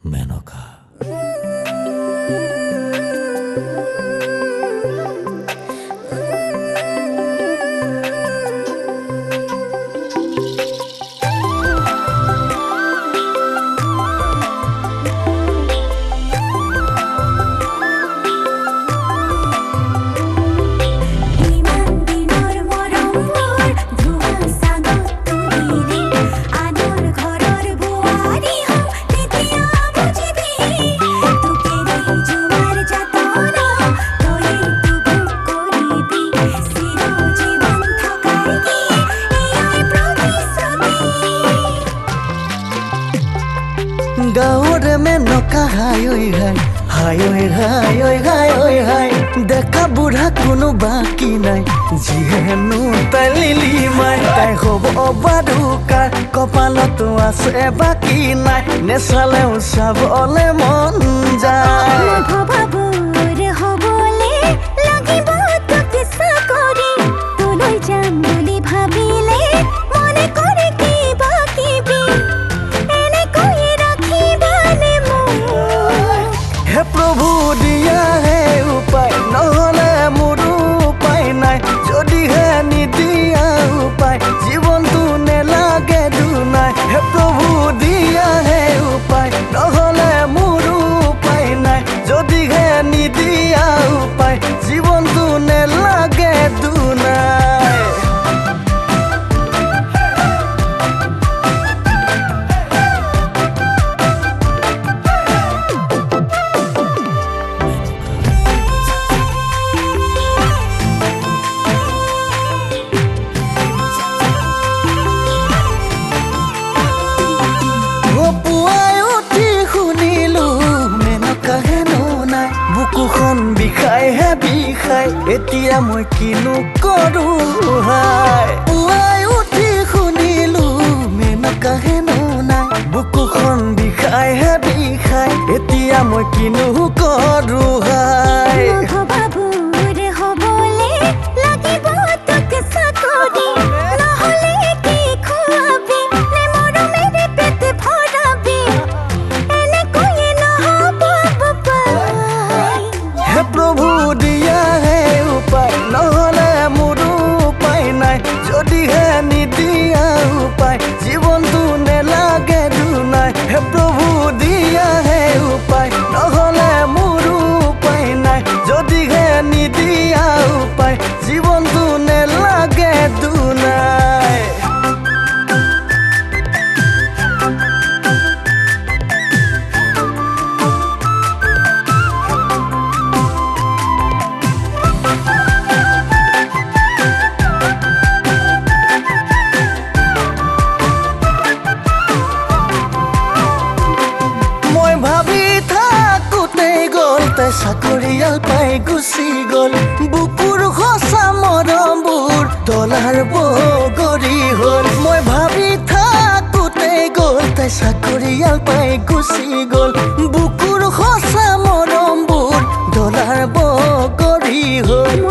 MENOKA. Gaur MENOKA hai oi hai Deka budha kuno baki nai jihenu talili mai tai hobo badukar kopalot ase baki nai nesale usabole mon jay bababur hobole lagibo toke sakori toloi jam boli bhabile mone kore ki baki bi ene koi rakhibane mo हे प्रभु दिया है उपाय নহলে মোৰ উপায় নাই যদি হে নিদিয়া উপায় জীৱনটো নেলাগে দুনাই হে প্ৰভু দিয়া হে উপায় নহলে মোৰ উপায় নাই যদি হে নিদিয়া উপায় জীৱনটো নেলাগে দুনাই বুকুখন বিষাই হে বিষাই এতিয়া মই কিনো কৰো হাই পুৱাই উঠি শুনিলো মেনকা হেনো নাই বুকুখন বিষাই হে বিষাই এতিয়া মই কিনো কৰো হাই bababur hobole lagibo toke sakori নহলে ki khoabi ne moro mere pete bhorabi ene koi nohobo babai হে প্ৰভু দিয়া হে উপায় নহলে মোৰ উপায় নাই যদি হে নিদিয়া উপায় জীৱনটো নেলাগে দুনাই হে প্ৰভু দিয়া হে উপায় নহলে মোৰ উপায় নাই যদি হে নিদিয়া উপায় জীৱনটো নেলাগে দুনাই মই ভাবি থাকোঁতেই গ'ল তাই চাকৰিয়াল পাই গুচি গ'ল বুকুৰ সঁচা মৰমবোৰ ডলাৰ বগৰী হ'ল মই ভাবি থাকোঁতেই গ'ল তাই চাকৰিয়াল পাই গুচি গ'ল বুকুৰ সঁচা মৰমবোৰ ডলাৰ বগৰী হ'ল